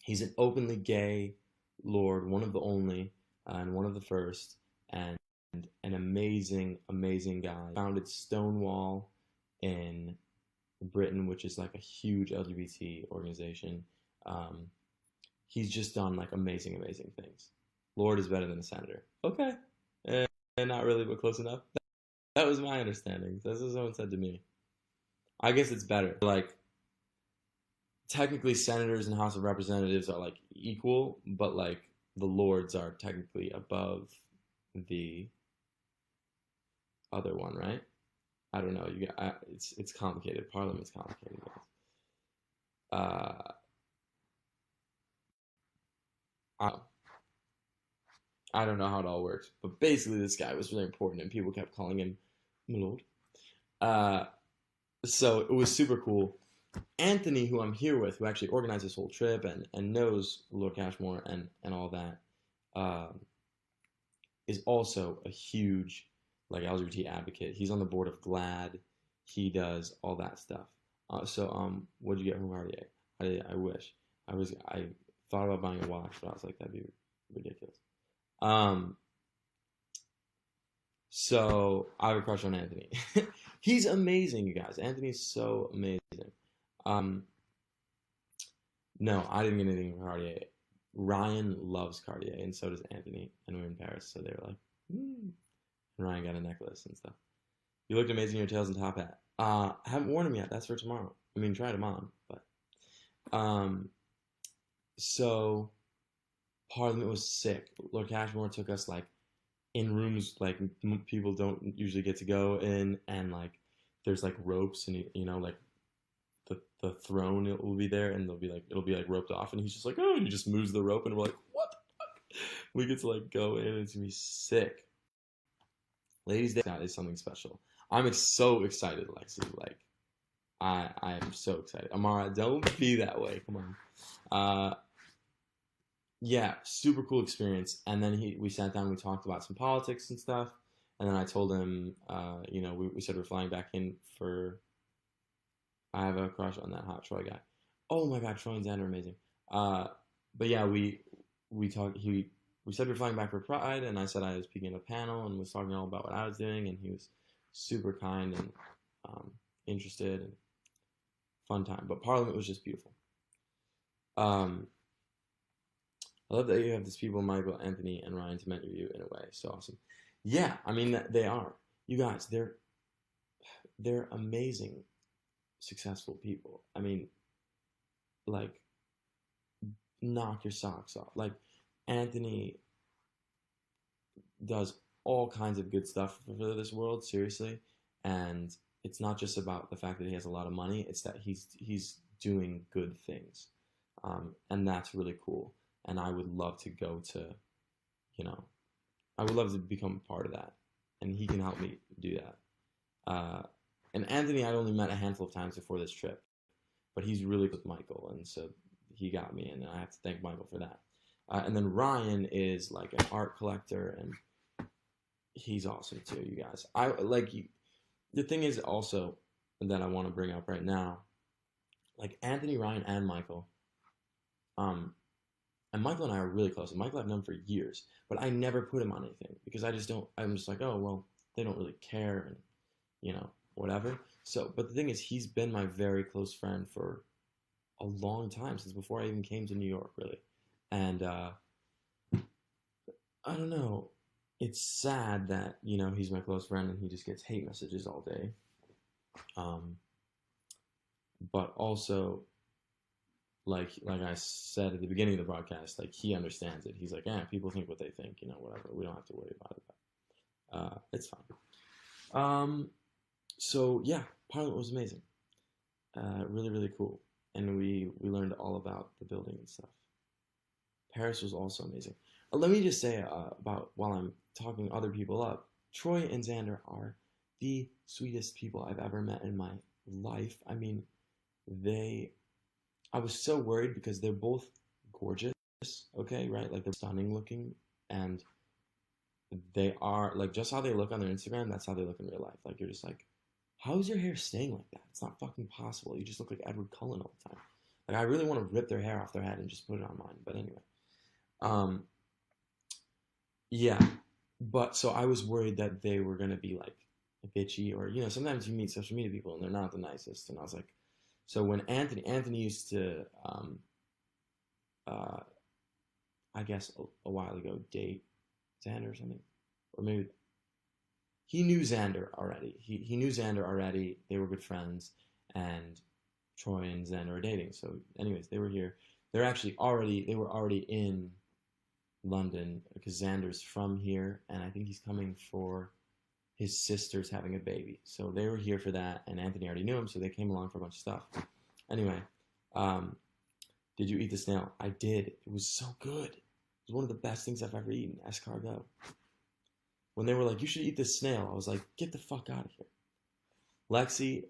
He's an openly gay lord, one of the only, and one of the first, and an amazing, amazing guy. Founded Stonewall in Britain, which is like a huge LGBT organization. He's just done like amazing, amazing things. Lord is better than a senator. Okay. Not really, but close enough. That was my understanding. That's what someone said to me. I guess it's better. Like, technically, senators and House of Representatives are like equal, but like the lords are technically above the other one, right? I don't know. It's complicated. Parliament's complicated, guys. I don't know how it all works, but basically this guy was really important, and people kept calling him my lord. So it was super cool. Anthony, who I'm here with, who actually organized this whole trip and knows Lord Cashmore and all that, is also a huge like LGBT advocate. He's on the board of GLAAD. He does all that stuff. What'd you get from Cartier? I wish. I thought about buying a watch, but I was like, that'd be ridiculous. So I have a crush on Anthony. He's amazing, you guys. Anthony's so amazing. No, I didn't get anything from Cartier. Ryan loves Cartier, and so does Anthony. And we were in Paris, so they were like, mm. And Ryan got a necklace and stuff. You looked amazing in your tails and top hat. I haven't worn them yet. That's for tomorrow. I mean, tried them on, but um, so Parliament was sick. Lord Cashmore took us like in rooms like people don't usually get to go in, and like there's like ropes, and you know like the throne will be there, and it'll be like roped off, and he's just like, oh, and he just moves the rope, and we're like, what the fuck? We get to like go in, and it's gonna be sick. Ladies' Day is something special. I'm so excited, Lexi. Like I am so excited. Amara, don't be that way. Come on. Yeah, super cool experience. And then we sat down, we talked about some politics and stuff. And then I told him, we said we're flying back in for. I have a crush on that hot Troy guy. Oh my God, Troy and Xander are amazing. But yeah, we talked. We said we're flying back for Pride, and I said I was speaking at a panel and was talking all about what I was doing, and he was super kind and interested and fun time. But Parliament was just beautiful. Um, I love that you have these people, Michael, Anthony, and Ryan, to mentor you in a way. So awesome. Yeah, I mean they are. You guys, they're amazing, successful people. I mean, like, knock your socks off. Like, Anthony does all kinds of good stuff for this world, seriously. And it's not just about the fact that he has a lot of money, it's that he's doing good things. And that's really cool. And I would love to go to, I would love to become a part of that. And he can help me do that. And Anthony, I only met a handful of times before this trip, but he's really good with Michael, and so he got me, and I have to thank Michael for that. And then Ryan is like an art collector, and he's awesome too, you guys. I like you. The thing is also that I want to bring up right now, like Anthony, Ryan, and Michael. And Michael and I are really close. And Michael I've known for years, but I never put him on anything because I just don't. I'm just like, oh well, they don't really care, and whatever. So, but the thing is, he's been my very close friend for a long time, since before I even came to New York, really. And I don't know. It's sad that he's my close friend and he just gets hate messages all day. But also, like I said at the beginning of the broadcast, like he understands it. He's like, yeah, people think what they think, whatever. We don't have to worry about it. It's fine. So yeah, Parliament was amazing. Really, really cool. And we learned all about the building and stuff. Paris was also amazing. Let me just say about while I'm talking other people up, Troy and Xander are the sweetest people I've ever met in my life. I mean, I was so worried because they're both gorgeous, okay, right? Like they're stunning looking, and they are like just how they look on their Instagram, that's how they look in real life. Like you're just like, how is your hair staying like that? It's not fucking possible. You just look like Edward Cullen all the time. Like I really want to rip their hair off their head and just put it on mine. But anyway, yeah. But so I was worried that they were gonna be like bitchy, or sometimes you meet social media people and they're not the nicest. And I was like, so when Anthony used to, I guess a while ago, date Xander or something, or maybe he knew Xander already. He knew Xander already. They were good friends, and Troy and Xander are dating. So, anyways, they were here. They were already in London because Xander's from here, and I think he's coming for his sister's having a baby. So they were here for that, and Anthony already knew him, so they came along for a bunch of stuff. Anyway, did you eat the snail? I did. It was so good. It was one of the best things I've ever eaten. Escargot. When they were like, you should eat this snail, I was like, get the fuck out of here. Lexi,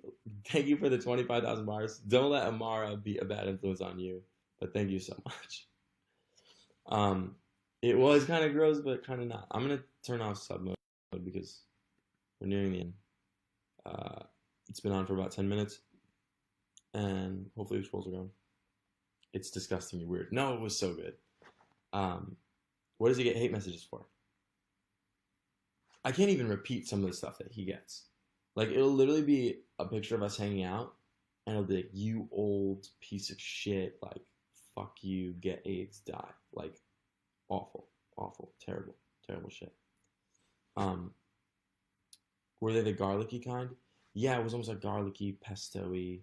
thank you for the 25,000 bars. Don't let Amara be a bad influence on you, but thank you so much. It was kind of gross, but kind of not. I'm going to turn off sub mode because we're nearing the end. It's been on for about 10 minutes, and hopefully the scrolls are going. It's disgustingly weird. No, it was so good. What does he get hate messages for? I can't even repeat some of the stuff that he gets. Like, it'll literally be a picture of us hanging out, and it'll be like, you old piece of shit, like, fuck you, get AIDS, die. Like, awful, awful, terrible, terrible shit. Um, were they the garlicky kind? Yeah, it was almost like garlicky, pesto-y,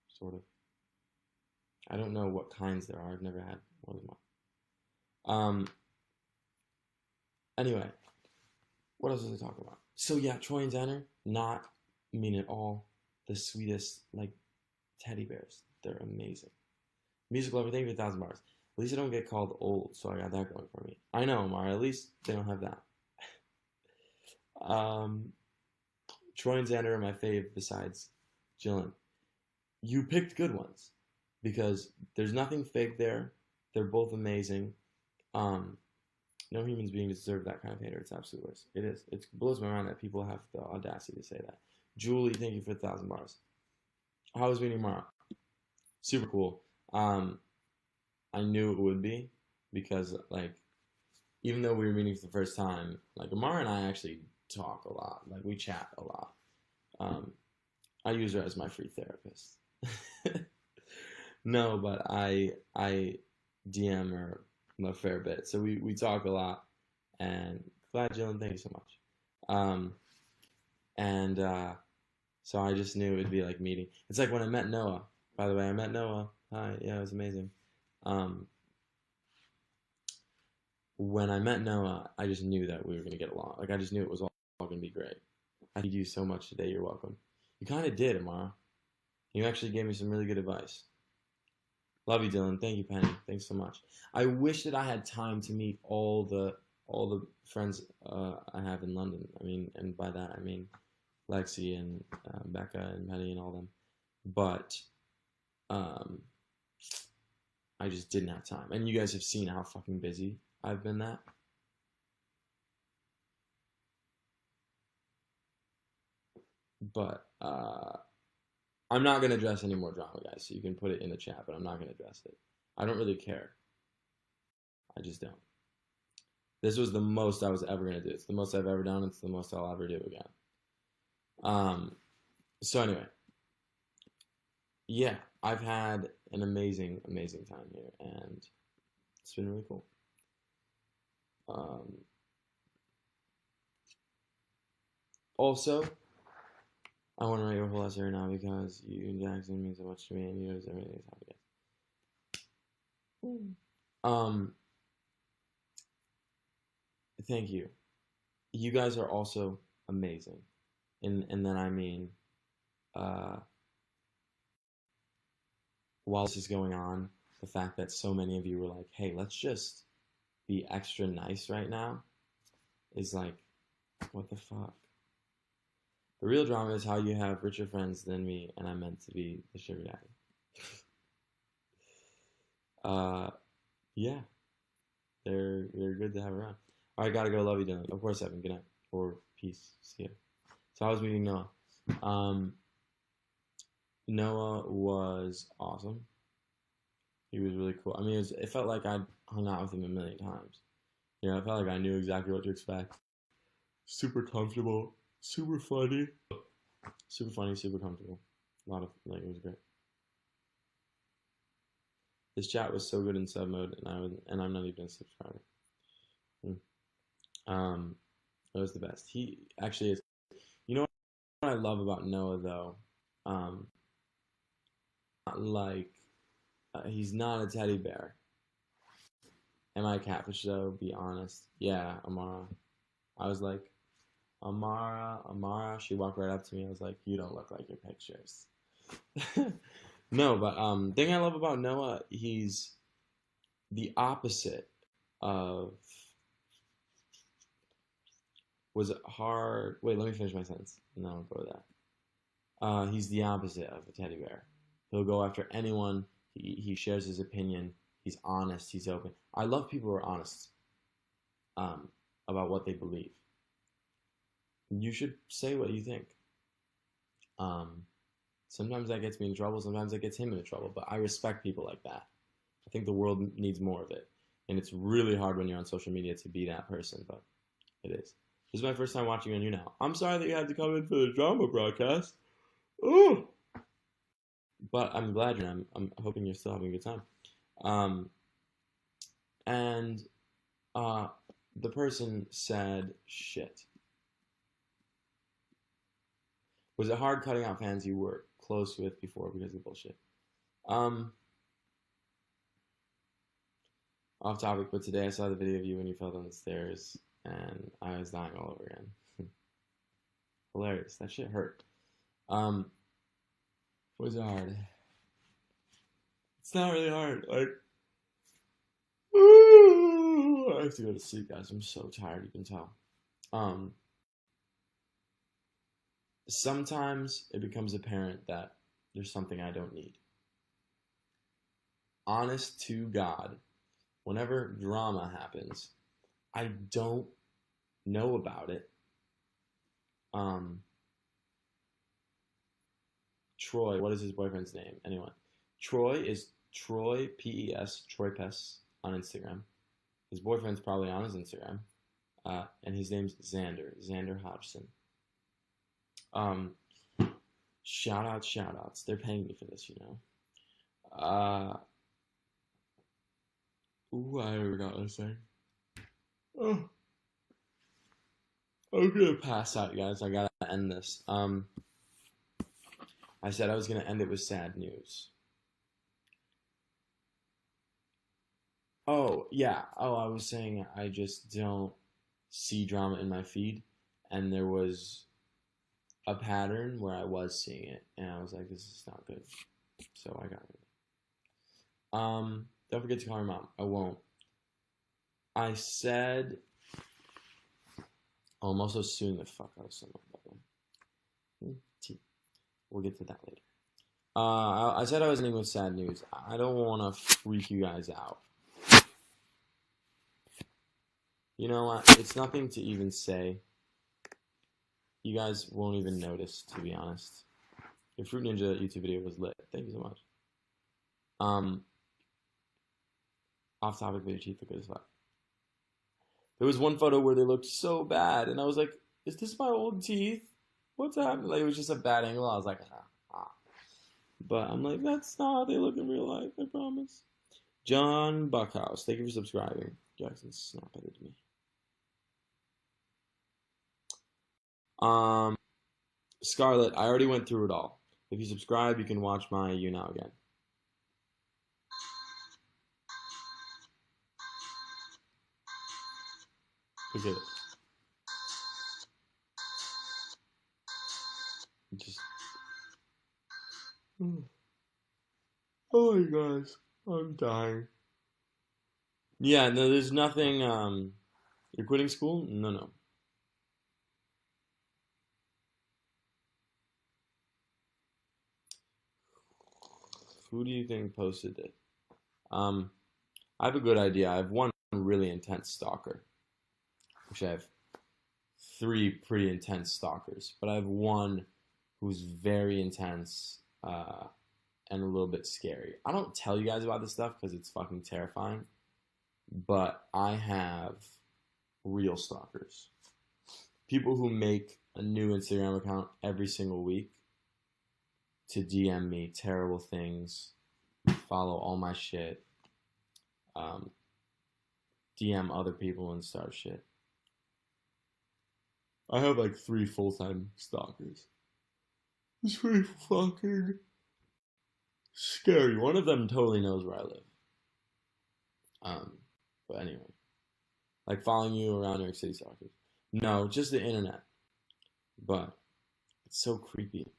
sort of. I don't know what kinds there are. I've never had more than one. Anyway, what else was I talking about? So yeah, Troy and Zenner, not mean at all. The sweetest, like, teddy bears. They're amazing. Music lover, thank you for 1,000 bars. At least I don't get called old, so I got that going for me. I know, Mara. At least they don't have that. Troy and Xander are my fave besides Jillian. You picked good ones because there's nothing fake there. They're both amazing. No humans beings deserve that kind of hater. It's absolute worst. It is. It blows my mind that people have the audacity to say that. Julie, thank you for 1,000 bars. How was meeting Mara? Super cool. I knew it would be because, like, even though we were meeting for the first time, like, Amara and I actually talk a lot. Like, we chat a lot. I use her as my free therapist. No, but I DM her a fair bit, so we talk a lot. And glad, Jillian, thank you so much. And so I just knew it would be like meeting. It's like when I met Noah. By the way, I met Noah. Hi, yeah, it was amazing. When I met Noah, I just knew that we were gonna get along. Like, I just knew it was all gonna be great. I did you so much today. You're welcome. You kind of did, Amara. You actually gave me some really good advice. Love you, Dylan. Thank you, Penny. Thanks so much. I wish that I had time to meet all the friends I have in London. I mean, and by that I mean Lexi and Becca and Penny and all them. But I just didn't have time. And you guys have seen how fucking busy I've been that. But I'm not going to address any more drama, guys, so you can put it in the chat, but I'm not going to address it. I don't really care. I just don't. This was the most I was ever going to do. It's the most I've ever done. It's the most I'll ever do again. So anyway, yeah, I've had an amazing, amazing time here, and it's been really cool. Also, I want to write your whole essay right now because you and Jackson mean so much to me, and you know everything is happening. Thank you. You guys are also amazing, and then I mean, while this is going on, the fact that so many of you were like, "Hey, let's just be extra nice right now," is like, what the fuck? The real drama is how you have richer friends than me, and I'm meant to be the sugar daddy. Yeah, they're good to have around. All right, gotta go. Love you, Dylan. Of course, Evan. Good night or peace. See ya. So I was meeting Noah. Noah was awesome. He was really cool. I mean, it felt like I'd hung out with him a million times. You know, I felt like I knew exactly what to expect. Super comfortable, super funny, super comfortable. A lot of, like, it was great. This chat was so good in sub mode, and I'm not even a subscriber. It was the best. He actually is. You know what I love about Noah though? Like, he's not a teddy bear. Am I a catfish though? Be honest. Yeah, Amara. I was like, Amara. She walked right up to me. I was like, you don't look like your pictures. No, but thing I love about Noah, he's the opposite of was it hard. Wait, let me finish my sentence, and then I'll go with that. He's the opposite of a teddy bear. He'll go after anyone. He shares his opinion. He's honest. He's open. I love people who are honest about what they believe. You should say what you think. Sometimes that gets me in trouble. Sometimes that gets him into trouble. But I respect people like that. I think the world needs more of it. And it's really hard when you're on social media to be that person, but it is. This is my first time watching on you now. I'm sorry that you had to come in for the drama broadcast. Ooh. But I'm glad you're. I'm hoping you're still having a good time. Um, and uh, the person said, "Shit. Was it hard cutting out fans you were close with before because of bullshit?" Um, Off topic, but today I saw the video of you when you fell down the stairs, and I was dying all over again. Hilarious. That shit hurt. Um, was it hard? It's not really hard. Like, I have to go to sleep, guys. I'm so tired. You can tell. Um, Sometimes it becomes apparent that there's something I don't need. Honest to God, whenever drama happens, I don't know about it. Um, Troy, what is his boyfriend's name? Anyway, Troy is Troy Pes Troy Pes on Instagram. His boyfriend's probably on his Instagram, and his name's Xander Hodgson. Um, shout outs. They're paying me for this, you know. I forgot what I was saying. Oh, I'm gonna pass out, guys. I gotta end this. I said I was gonna end it with sad news. Oh yeah. Oh, I was saying I just don't see drama in my feed, and there was a pattern where I was seeing it, and I was like, this is not good. So I got rid of it. Don't forget to call your mom. I won't. I said, oh, I'm also suing the fuck out of someone, by the way. We'll get to that later. I said I was ending with sad news. I don't want to freak you guys out. You know what? It's nothing to even say. You guys won't even notice, to be honest. Your Fruit Ninja YouTube video was lit. Thank you so much. Off topic, but your teeth look good as fuck. There was one photo where they looked so bad, and I was like, is this my old teeth? What's happening? Like, it was just a bad angle. I was like, ah. But I'm like, that's not how they look in real life, I promise. John Buckhouse, thank you for subscribing. Jackson's not better than me. Scarlett, I already went through it all. If you subscribe, you can watch my You Now again. Look at it. Just. Oh my gosh, I'm dying. Yeah, no, there's nothing. You're quitting school? No. Who do you think posted it? I have a good idea. I have one really intense stalker. Actually, I have three pretty intense stalkers, but I have one who's very intense and a little bit scary. I don't tell you guys about this stuff because it's fucking terrifying, but I have real stalkers. People who make a new Instagram account every single week to DM me terrible things, follow all my shit, DM other people and start shit. I have like 3 full-time stalkers. It's pretty fucking scary. One of them totally knows where I live. But anyway, like following you around New York City stalkers. No, just the internet. But it's so creepy.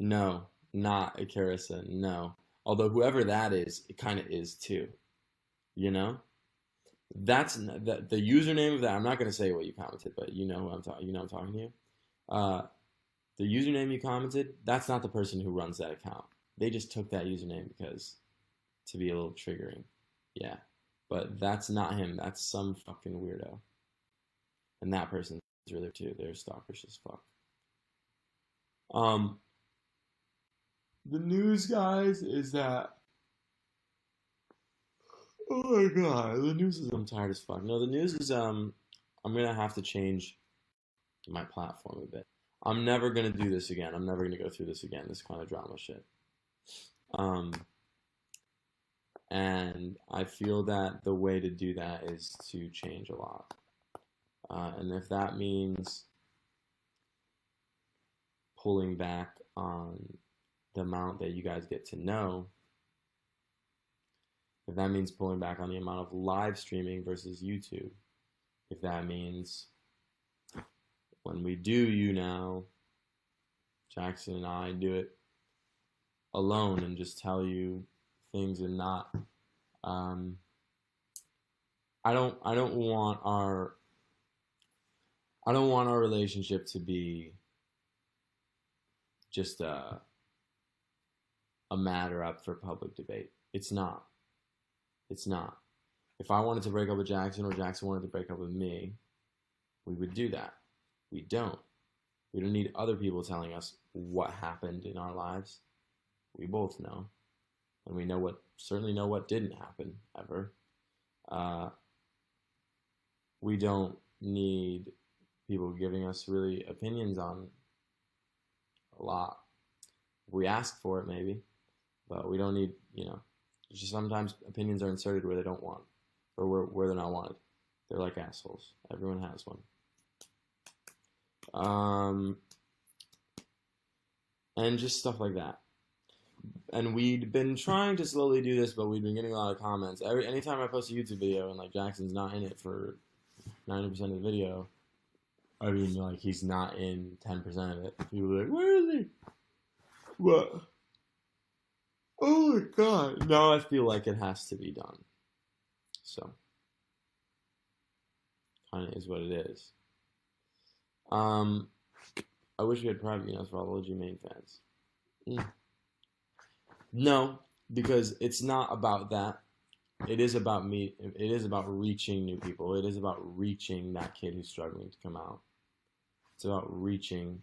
No, not a Carissa. No. Although whoever that is, it kind of is too. You know? That's the username of that. I'm not gonna say what you commented, but you know who I'm talking. You know I'm talking to you. Uh, the username you commented. That's not the person who runs that account. They just took that username because to be a little triggering. Yeah, but that's not him. That's some fucking weirdo. And that person's really too. They're stalkers as fuck. Um, the news, guys, is that. Oh my god, the news is I'm tired as fuck. No, the news is I'm gonna have to change my platform a bit. I'm never gonna do this again. I'm never gonna go through this again. This kind of drama shit. Um, And I feel that the way to do that is to change a lot. And if that means pulling back on the amount that you guys get to know, if that means pulling back on the amount of live streaming versus YouTube, if that means when we do you now, Jackson and I do it alone and just tell you things and not I don't want our relationship to be just a matter up for public debate. It's not. It's not. If I wanted to break up with Jackson or Jackson wanted to break up with me, we would do that. We don't. We don't need other people telling us what happened in our lives. We both know. And we certainly know what didn't happen ever. We don't need people giving us really opinions on a lot. We ask for it maybe, but we don't need, just sometimes opinions are inserted where they don't want, or where they're not wanted. They're like assholes. Everyone has one. And just stuff like that. And we'd been trying to slowly do this, but we'd been getting a lot of comments. Anytime I post a YouTube video and like Jackson's not in it for 90% of the video, I mean like he's not in 10% of it. People are like, where is he? What? Oh my god. Now I feel like it has to be done. So kind of is what it is. I wish we had private emails for all the OG main fans. No, because it's not about that. It is about me. It is about reaching new people. It is about reaching that kid who's struggling to come out. It's about reaching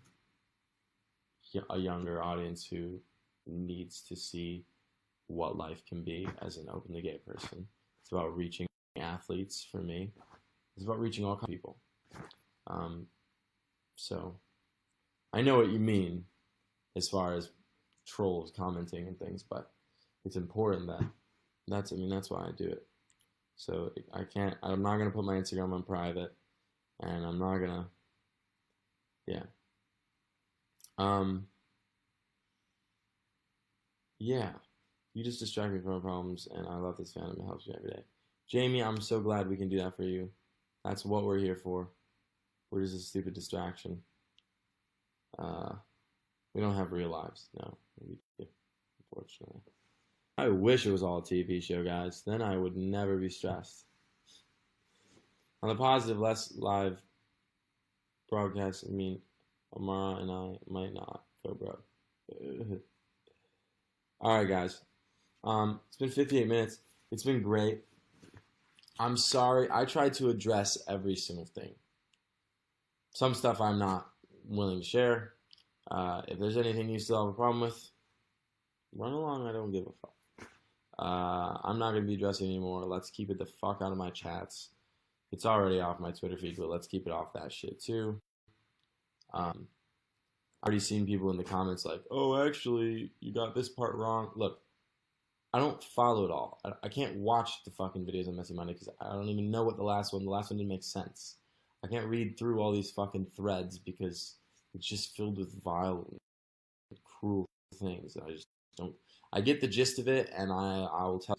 a younger audience who needs to see what life can be as an openly gay person. It's about reaching athletes for me. It's about reaching all kinds of people. So I know what you mean as far as trolls commenting and things, but it's important that's why I do it. So I'm not going to put my Instagram on private, and I'm not going to, yeah. Yeah, you just distract me from my problems, and I love this fandom. It helps me every day. Jamie, I'm so glad we can do that for you. That's what we're here for. We're just a stupid distraction. We don't have real lives. No, we do, unfortunately. I wish it was all a TV show, guys. Then I would never be stressed. On the positive, less live broadcasts. I mean, Amara and I might not go broke. All right, guys. It's been 58 minutes. It's been great. I'm sorry. I tried to address every single thing. Some stuff I'm not willing to share. If there's anything you still have a problem with, run along. I don't give a fuck. I'm not going to be addressing anymore. Let's keep it the fuck out of my chats. It's already off my Twitter feed, but let's keep it off that shit too. I've already seen people in the comments like, oh, actually, you got this part wrong. Look, I don't follow it all. I can't watch the fucking videos on Messy Monday because I don't even know what the last one didn't make sense. I can't read through all these fucking threads because it's just filled with vile and cruel things. I just don't. I get the gist of it, and I will tell.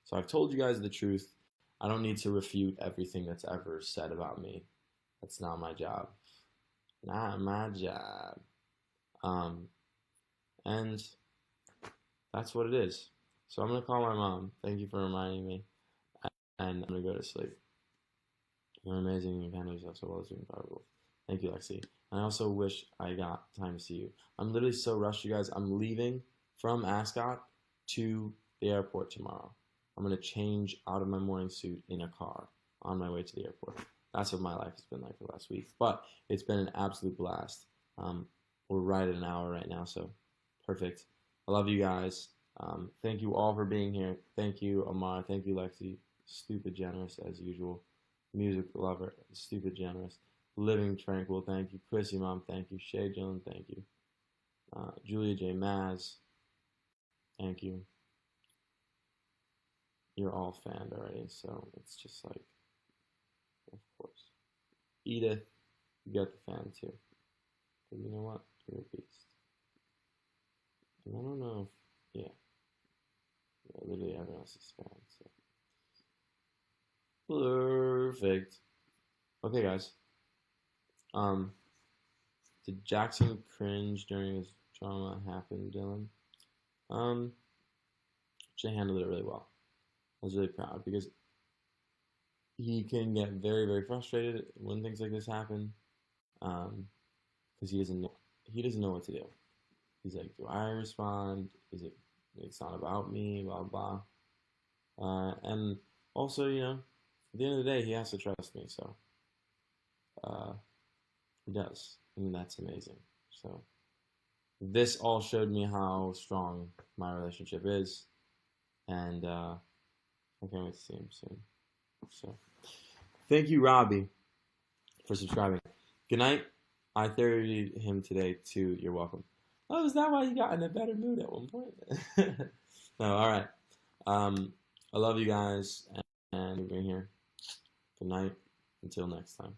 So I've told you guys the truth. I don't need to refute everything that's ever said about me. That's not my job. Not my job. And that's what it is. So I'm gonna call my mom. Thank you for reminding me, and I'm gonna go to sleep. You're amazing. You handle yourself so well as doing powerful. Thank you, Lexi. I also wish I got time to see you. I'm literally so rushed, you guys. I'm leaving from Ascot to the airport tomorrow. I'm going to change out of my morning suit in a car on my way to the airport. That's what my life has been like for the last week. But it's been an absolute blast. We're right at an hour right now, so perfect. I love you guys. Thank you all for being here. Thank you, Amar. Thank you, Lexi. Stupid generous as usual. Music lover. Stupid generous. Living Tranquil, thank you. Chrissy Mom, thank you. Shay Dillon, thank you. Julia J. Maz, thank you. you're all fanned already, so it's just like, of course. Edith, you got the fan too. But you know what? You're a beast. And I don't know if, yeah, literally everyone else is fan, so. Perfect. Okay, guys. Um, did Jackson cringe during his trauma happen, Dylan? Um, she handled it really well. I was really proud because he can get very, very frustrated when things like this happen. Because he doesn't know what to do. He's like, do I respond? Is it? It's not about me. Blah blah. And also, at the end of the day, he has to trust me. So uh, he does, and that's amazing. So this all showed me how strong my relationship is, and I can't wait to see him soon. So thank you, Robbie, for subscribing. Good night. I thirtied him today too. You're welcome. Oh, is that why you got in a better mood at one point? No, all right. I love you guys and being here. Good night. Until next time.